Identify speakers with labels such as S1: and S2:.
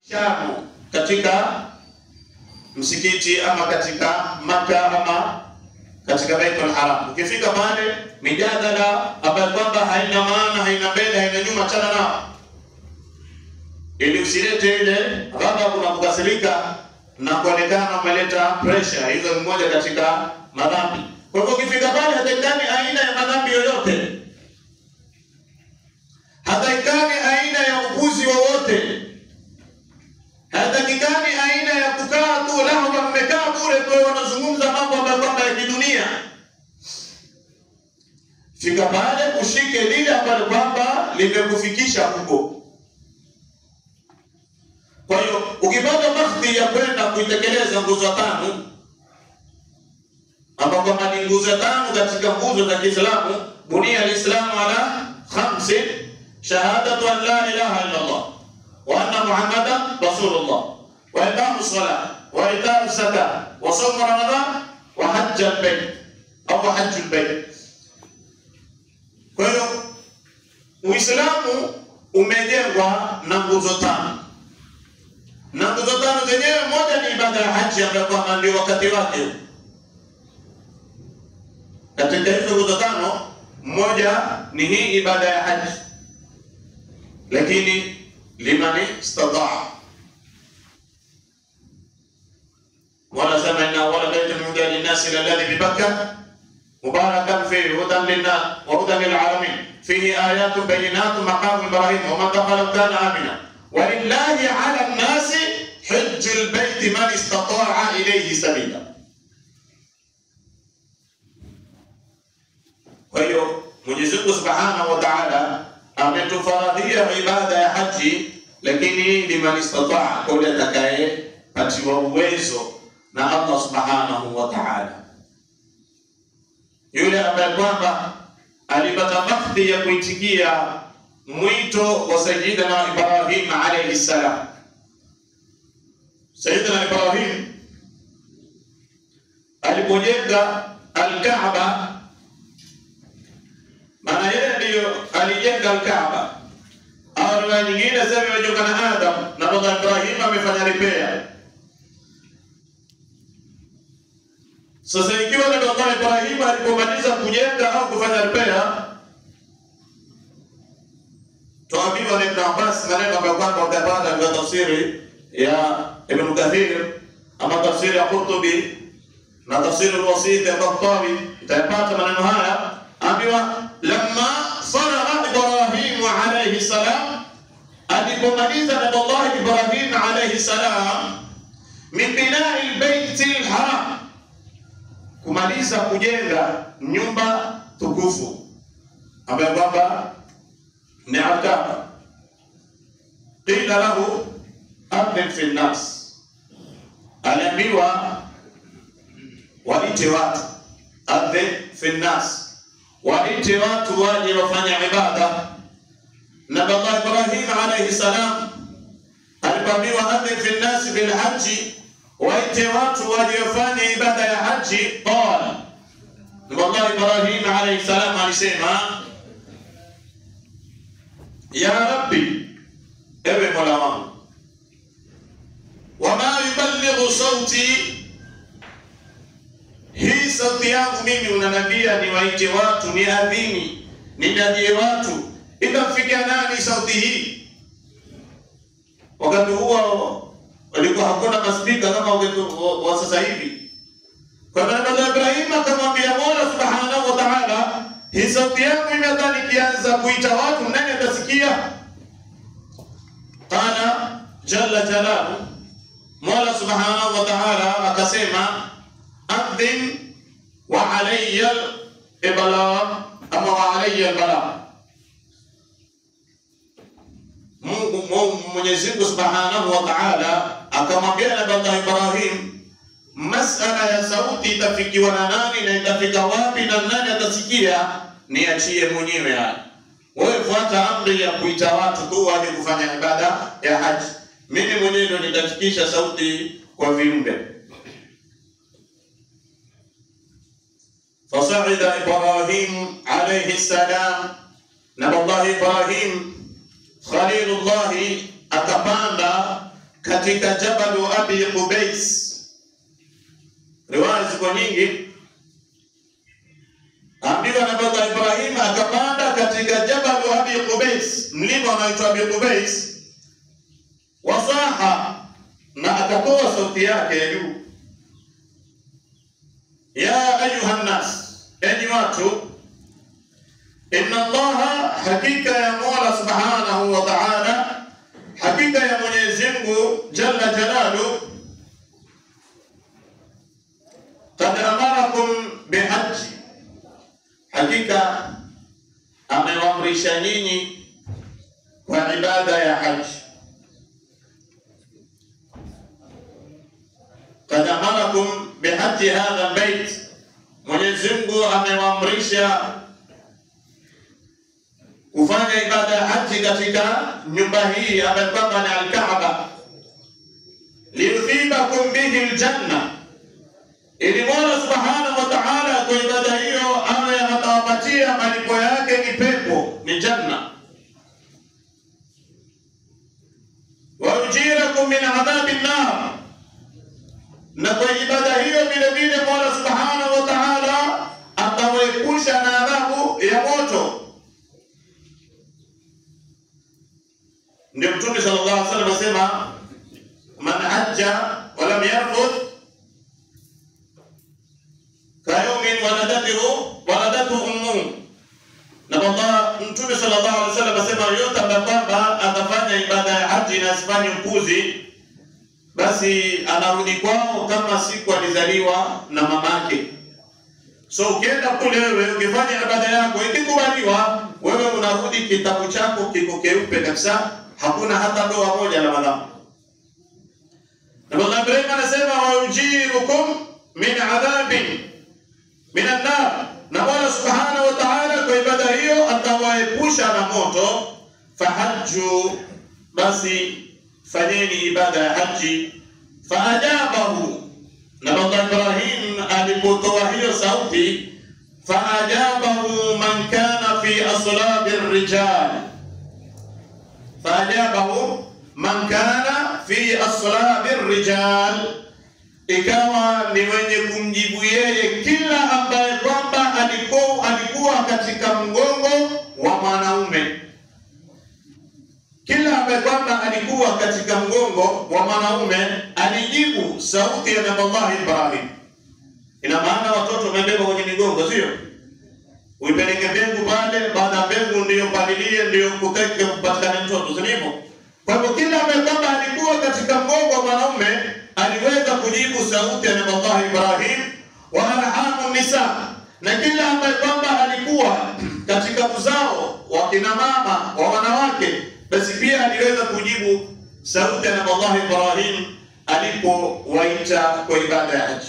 S1: Shamu katika msikiti ama katika Makkah ama katika Baitul Haram. Ukifika pale mijadala ambayo kwamba haina maana, haina mbele, haina nyuma, chana nao, ili usilete ile ghadhabu na kukasirika na kuonekana umeleta pressure. Hizo ni moja katika madhambi. Kwa hivyo ukifika pale hatakikani aina ya madhambi yoyote, hatakikani aina ya upuzi wowote, hatakikani aina ya kukaa tu lahma, mmekaa bure tu wanazungumza mambo ambayo kwamba ya kidunia. Fika pale ushike lile ambalo kwamba limekufikisha huko. Kwa hiyo ukipata mahdi ya kwenda kuitekeleza nguzo tano, ambapo kama ni nguzo tano katika nguzo za Kiislamu, bunia al-Islamu ala khamsi: shahadatu an la ilaha illa Allah wa anna Muhammadan rasulullah wa iqamus salat wa ita'us zakat wa sawm ramadan wa hajj al-bayt au hajj al-bayt. Kwa hiyo Uislamu umejengwa na nguzo tano, na nguzo tano zenyewe moja ni ibada ya haji ambayo kwamba ndio wakati wake. Katika hizo nguzo tano moja ni hii ibada ya haji, lakini liman istataa. Wala sema inna awwala baytin wudi'a lin-nasi alladhi bi Bakkah mubarakan fihi hudan lin-nas wa hudan lil-'alamin fihi ayatun bayyinatun maqam Ibrahim wa man dakhalahu kana amina walillahi 'ala an-nasi hajjul bayti man istata'a ilayhi sabila. Kwa hiyo Mwenyezi Mungu Subhanahu wa Ta'ala ametufaradhia ibada ya haji, lakini liman istata'a, kwa yule atakayepatiwa uwezo na Allah Subhanahu wa Ta'ala, yule ambaye kwamba alipata mahdi ya kuitikia mwito wa Sayyidina Ibrahim alayhi salam. Sayyidina Ibrahim alipojenga al-Kaaba, maana yeye ndiyo alijenga al-Kaaba, au riwaya nyingine sema imejenga na Adam na baba Ibrahim amefanya repair. Sasa ikiwa na baba Ibrahim alipomaliza kujenga au kufanya repair, tuambiwa na Ibn Abbas maneno ambayo kwamba utapata kwa tafsiri ya Ibn Kathir ama tafsiri ya Qurtubi na tafsiri al-Wasit ya Tahawi, utapata maneno haya ambiwa lamma faragha Ibrahim alayhi salam, alipomaliza Nabii Ibrahim alayhi salam min bina'i al-bayt al-haram, kumaliza kujenga nyumba tukufu ambayo kwamba ni Al-Kaaba, qila lahu adhin fi an-nas, aliambiwa waite watu, adhin fi an-nas, waite watu waje wafanya ibada. Na Allah Ibrahim alayhi salam alipoambiwa adhin fi an-nas bil haji, waite watu waje wafanye ibada ya haji, qala Allah Ibrahim alayhi salam alisema, ya Rabbi, ewe Mola wangu, wama yuballighu sauti, hii sauti yangu mimi unanambia niwaite watu, ni adhini, ninajie watu, itamfikia nani sauti hii? Wakati huo walikuwa hakuna maspika kama wa sasa hivi. Kwa maana Ibrahim akamwambia Mola Subhanahu wa Ta'ala, hii sauti yangu imekuwa nikianza kuita watu, nani atasikia? Qala jalla jalaluhu, Mola Subhanahu wa Ta'ala akasema, adhin wa alayya al-balagh ama wa alayya al-balagh. Mwenyezi Mungu Subhanahu wa Ta'ala akamwambia Nabii Ibrahim, masala ya sauti itafikiwa na nani na itafika wapi na nani atasikia, niachie mwenyewe haya. Wewe fuata amri ya kuita watu tu waje kufanya ibada ya haji, mimi mwenyewe ndo nitafikisha sauti kwa viumbe. Fasa'ida Ibrahim alayhi salam, Nabii Ibrahim Khalilullah akapanda katika Jabalu Abi Qubais. Riwaya ziko nyingi. Ambiwa Nabii Allah Ibrahim akapanda katika Jabalu Abi Qubais, mlima unaoitwa Abi Qubais, wasaha, na akatoa sauti yake ya juu, ya ayuha nas, enyi watu, inna Allaha, hakika ya Mola subhanahu wa ta'ala, hakika ya Mwenyezi Mungu jalla jalalu, qad amarakum bihaji, hakika amewaamrisha nyinyi kwa ibada ya haji. Qad amarakum bihaji hadha albayt, Mwenyezi Mungu amewaamrisha kufanya ibada ya haji katika nyumba hii ambayo kwamba ni al-Kaaba, liyuthibakum bihi aljanna, ili Mola subhanahu wa ta'ala kwa ibada hiyo awe atawapatia malipo yake ni pepo, ni janna. Wa yujirakum min adhabin nar, na kwa ibada hiyo vile vile Mola subhanahu wa ta'ala atawaepusha na adhabu ya moto. Ndio Mtume sallallahu alaihi wasallam asema, man hajja wa lam yarfuth kayawmin waladatu ummu. Na Allah Mtume sallallahu alaihi wasallam asema, yote ambaye kwamba atafanya ibada ya haji na asifanye upuzi, basi anarudi kwao kama siku alizaliwa na mamake. So ukienda kule wewe ukifanya ibada yako ikikubaliwa, wewe unarudi kitabu chako kiko keupe kabisa, hakuna hata doa moja la madhambi. Na Allah Ibrahim anasema, wa yujirukum min adhabin minan nar, na Mola subhanahu wa ta'ala kwa ibada hiyo atawaepusha na moto. Fahajju, basi fanyeni ibada ya haji. Faajabahu, na Allah Ibrahim alipotoa hiyo sauti, faajabahu man kana fi aslabir rijal, faajabahu man kana fi aslabir rijal, ikawa ni wenye kumjibu yeye kila ambaye kwamba alikuwa katika mgongo wa mwanaume. Kila ambaye kwamba alikuwa katika mgongo wa mwanaume alijibu sauti ya Nabii Allah Ibrahim. Ina maana watoto wamebeba kwenye migongo, sio? Uipeleke mbegu pale, baada ya mbegu ndio palilie, ndio kuteke kupatikana mtoto, sivyo? Kwa hivyo kila ambaye kwamba alikuwa katika mgongo wa mwanaume aliweza kujibu sauti ya Nabii Allah Ibrahim. Wa arhamun nisa, na kila ambaye kwamba alikuwa katika uzao wa kina mama wa wanawake, basi pia aliweza kujibu sauti ya Nabii Allah Ibrahim alipowaita kwa ibada ya haji.